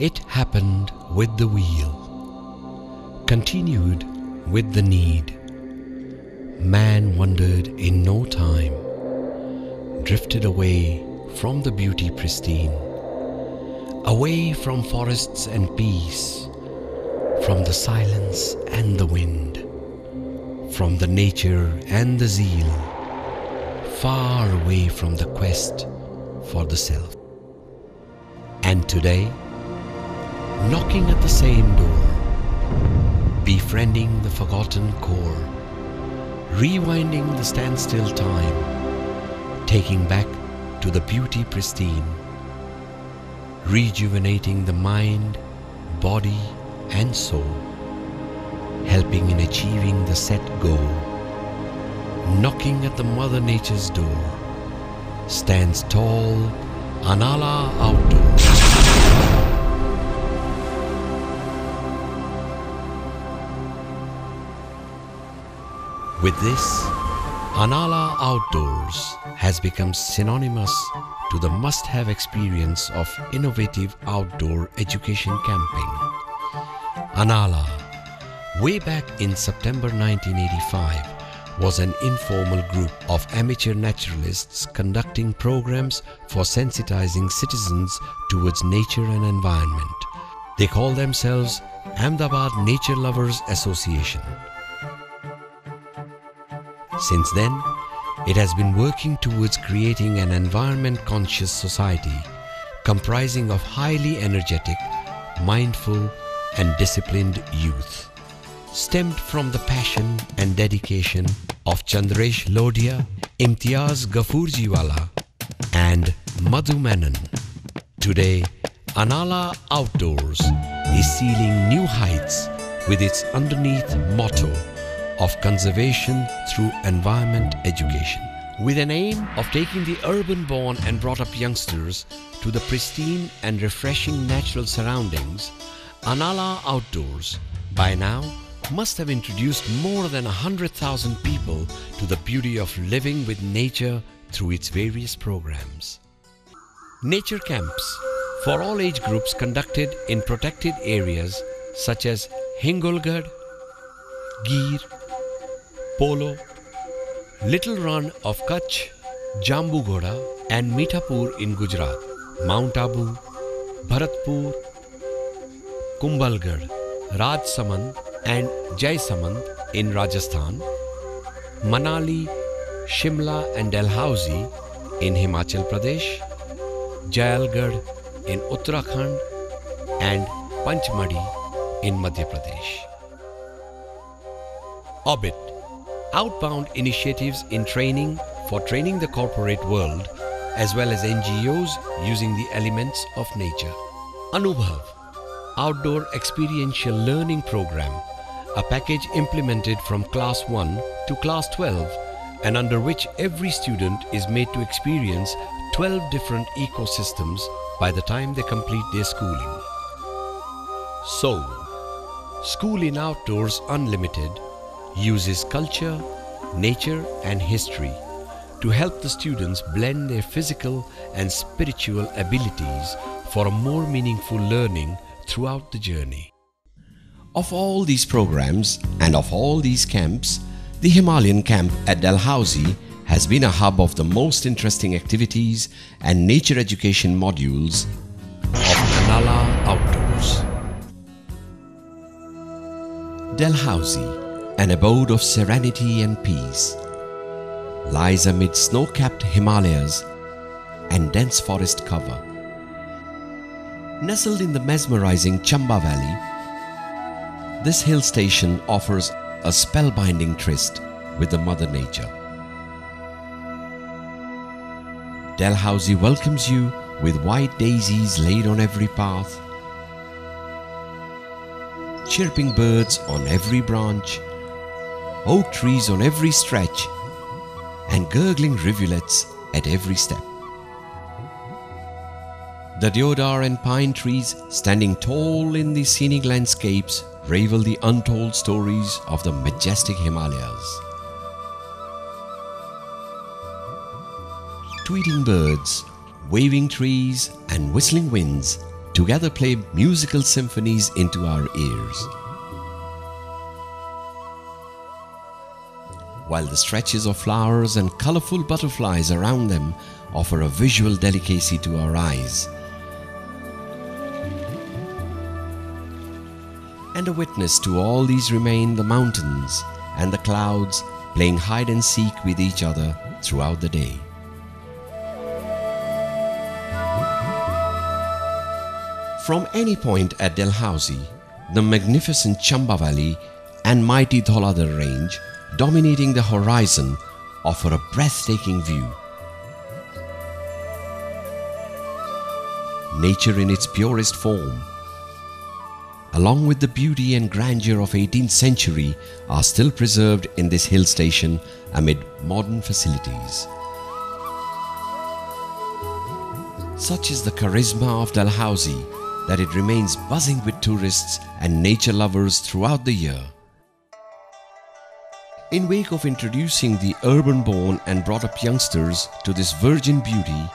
It happened with the wheel, continued with the need. Man wandered in no time, drifted away from the beauty pristine, away from forests and peace, from the silence and the wind, from the nature and the zeal, far away from the quest for the self. And today, knocking at the same door, befriending the forgotten core, rewinding the standstill time, taking back to the beauty pristine, rejuvenating the mind, body and soul, helping in achieving the set goal, knocking at the Mother Nature's door, stands tall Anala Outdoors. With this, Anala Outdoors has become synonymous to the must-have experience of innovative outdoor education camping. Anala, way back in September 1985, was an informal group of amateur naturalists conducting programs for sensitizing citizens towards nature and environment. They call themselves Ahmedabad Nature Lovers Association. Since then, it has been working towards creating an environment-conscious society comprising of highly energetic, mindful and disciplined youth. Stemmed from the passion and dedication of Chandresh Lodhia, Imtiaz Ghafoorjiwala and Madhu Menon. Today, Anala Outdoors is sealing new heights with its underneath motto of conservation through environment education. With an aim of taking the urban-born and brought-up youngsters to the pristine and refreshing natural surroundings, Anala Outdoors by now must have introduced more than 100,000 people to the beauty of living with nature through its various programs. Nature camps for all age groups conducted in protected areas such as Hingolgarh, Gir, Polo, Little Run of Kutch, Jambugoda and Mithapur in Gujarat, Mount Abu, Bharatpur, Kumbhalgarh, Rajsamand and Jaisamand in Rajasthan, Manali, Shimla and Dalhousie in Himachal Pradesh, Jayalgarh in Uttarakhand and Panchmadi in Madhya Pradesh. Orbit, outbound initiatives in training for training the corporate world as well as NGOs using the elements of nature. Anubhav, outdoor experiential learning program, a package implemented from class 1 to class 12 and under which every student is made to experience 12 different ecosystems by the time they complete their schooling. Soul, School in Outdoors Unlimited, uses culture, nature and history to help the students blend their physical and spiritual abilities for a more meaningful learning throughout the journey. Of all these programs and of all these camps, the Himalayan camp at Dalhousie has been a hub of the most interesting activities and nature education modules of Anala Outdoors. Dalhousie, an abode of serenity and peace, lies amid snow-capped Himalayas and dense forest cover. Nestled in the mesmerizing Chamba Valley, this hill station offers a spellbinding tryst with the Mother Nature. Dalhousie welcomes you with white daisies laid on every path, chirping birds on every branch, oak trees on every stretch, and gurgling rivulets at every step. The deodar and pine trees standing tall in the scenic landscapes ravel the untold stories of the majestic Himalayas. Tweeting birds, waving trees and whistling winds together play musical symphonies into our ears. While the stretches of flowers and colorful butterflies around them offer a visual delicacy to our eyes. And a witness to all these remain the mountains and the clouds playing hide and seek with each other throughout the day. From any point at Dalhousie, the magnificent Chamba Valley and mighty Dalhousie range dominating the horizon offer a breathtaking view. Nature in its purest form, along with the beauty and grandeur of 18th century, are still preserved in this hill station amid modern facilities. Such is the charisma of Dalhousie that it remains buzzing with tourists and nature lovers throughout the year. In wake of introducing the urban-born and brought-up youngsters to this virgin beauty,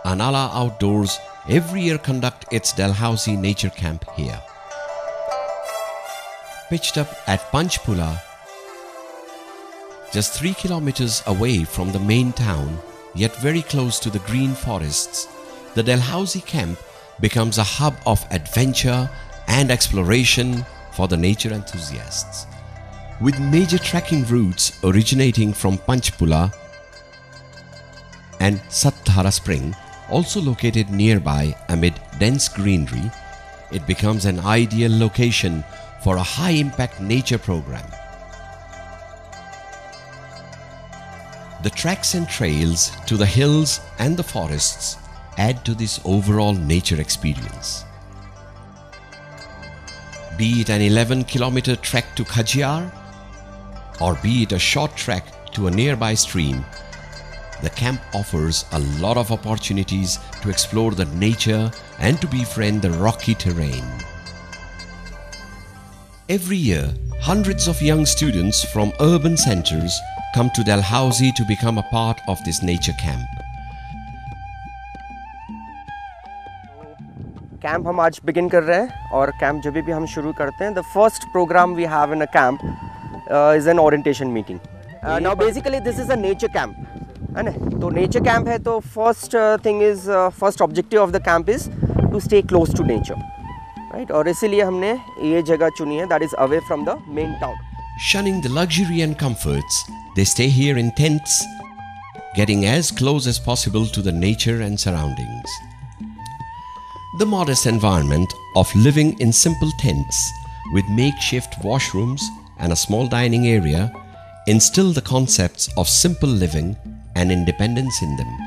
Anala Outdoors every year conduct its Dalhousie Nature Camp here. Pitched up at Panchpula, just 3 kilometers away from the main town, yet very close to the green forests, the Dalhousie camp becomes a hub of adventure and exploration for the nature enthusiasts. With major trekking routes originating from Panchpula and Satthara Spring, also located nearby amid dense greenery, it becomes an ideal location for a high-impact nature program. The treks and trails to the hills and the forests add to this overall nature experience. Be it an 11-kilometer trek to Khajiar, or be it a short trek to a nearby stream, the camp offers a lot of opportunities to explore the nature and to befriend the rocky terrain. Every year, hundreds of young students from urban centers come to Dalhousie to become a part of this nature camp. Camp हम आज begin कर रहे हैं और camp जब भी हम शुरू करते हैं, the first program we have in a camp is an orientation meeting. Now basically this is a nature camp, है ना? तो nature camp है तो first thing is first objective of the camp is to stay close to nature, right? और इसीलिए हमने ये जगह चुनी है, that is away from the main town. Shunning the luxury and comforts, they stay here in tents, getting as close as possible to the nature and surroundings. The modest environment of living in simple tents with makeshift washrooms and a small dining area instill the concepts of simple living and independence in them.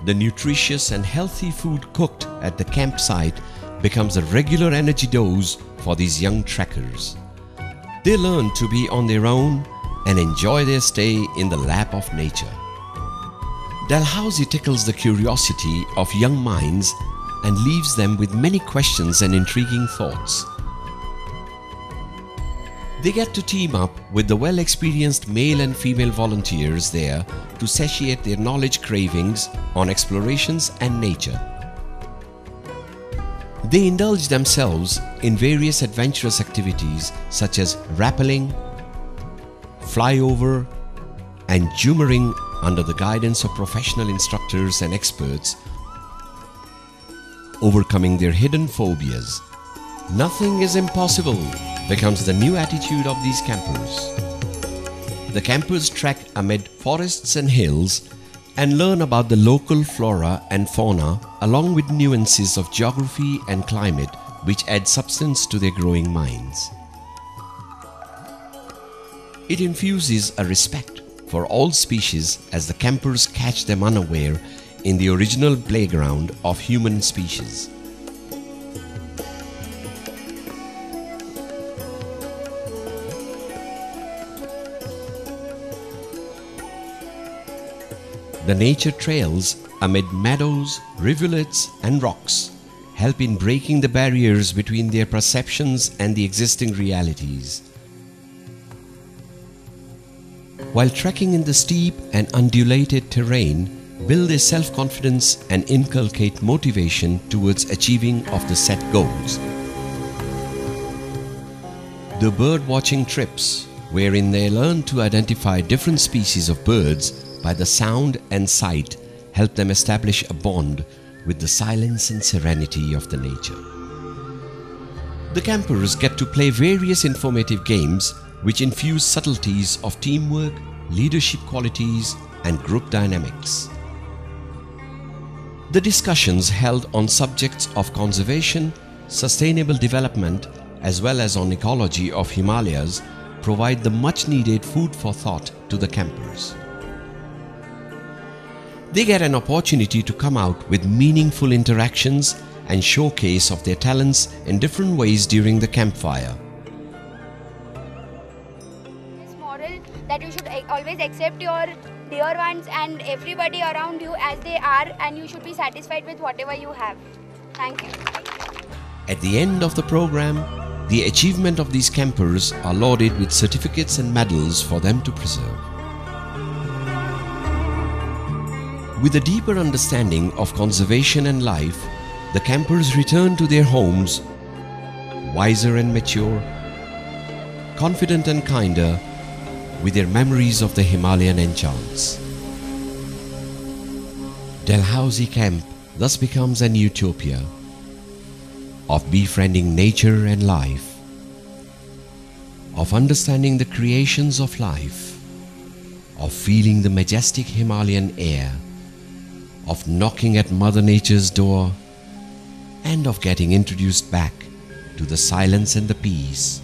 The nutritious and healthy food cooked at the campsite becomes a regular energy dose for these young trekkers. They learn to be on their own and enjoy their stay in the lap of nature. Dalhousie tickles the curiosity of young minds and leaves them with many questions and intriguing thoughts. They get to team up with the well-experienced male and female volunteers there to satiate their knowledge cravings on explorations and nature. They indulge themselves in various adventurous activities such as rappelling, flyover, and jummering under the guidance of professional instructors and experts, overcoming their hidden phobias. Nothing is impossible becomes the new attitude of these campers. The campers trek amid forests and hills and learn about the local flora and fauna along with nuances of geography and climate which add substance to their growing minds. It infuses a respect for all species as the campers catch them unaware in the original playground of human species. The nature trails amid meadows, rivulets and rocks help in breaking the barriers between their perceptions and the existing realities. While trekking in the steep and undulated terrain, build their self-confidence and inculcate motivation towards achieving of the set goals. The bird watching trips, wherein they learn to identify different species of birds by the sound and sight, help them establish a bond with the silence and serenity of the nature. The campers get to play various informative games which infuse subtleties of teamwork, leadership qualities and group dynamics. The discussions held on subjects of conservation, sustainable development as well as on ecology of Himalayas provide the much needed food for thought to the campers. They get an opportunity to come out with meaningful interactions and showcase of their talents in different ways during the campfire. This model that you should always accept your dear ones and everybody around you as they are, and you should be satisfied with whatever you have. Thank you. At the end of the program, the achievement of these campers are lauded with certificates and medals for them to preserve. With a deeper understanding of conservation and life, the campers return to their homes wiser and mature, confident and kinder, with their memories of the Himalayan enchants. Dalhousie Camp thus becomes an utopia of befriending nature and life, of understanding the creations of life, of feeling the majestic Himalayan air, of knocking at Mother Nature's door, and of getting introduced back to the silence and the peace,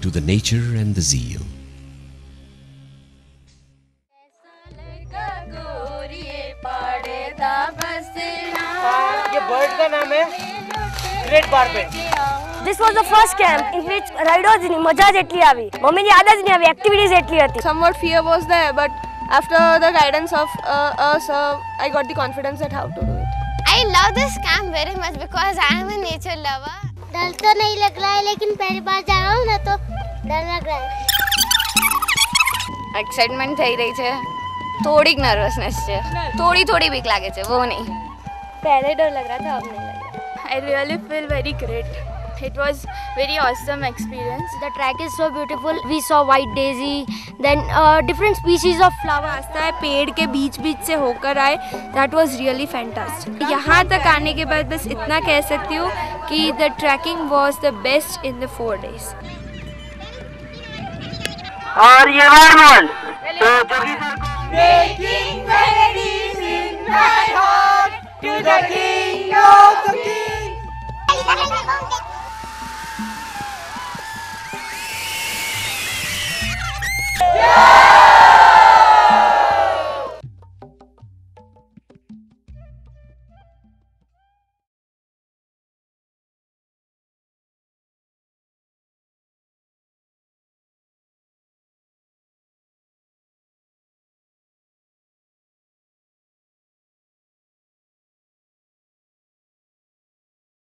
to the nature and the zeal. This was the first camp in which riders ni maja jetli avi. Mummy ni adas ni avi, activities jetli ati. Somewhat fear was there, but after the guidance of us, I got the confidence that how to do it. I love this camp very much because I am a nature lover. डर तो नहीं लग रहा है, लेकिन पहली बार जा रहा हूँ ना तो डर लग रहा है. एक्साइटमेंट થઈ રહી છે, થોડીક નર્વસનેસ છે, થોડી બીક લાગે છે, वो नहीं. पहले डर लग रहा था, अब नहीं लग रहा. I really feel very great. It was very awesome experience. The track is so beautiful. We saw white daisy, then different species of flower. रास्ता है पेड़ के बीच से होकर आए. That was really fantastic. यहाँ तक आने के बाद बस इतना कह सकती हूँ कि the trekking was the best in the 4 days. और ये normal Making melodies in my heart to the King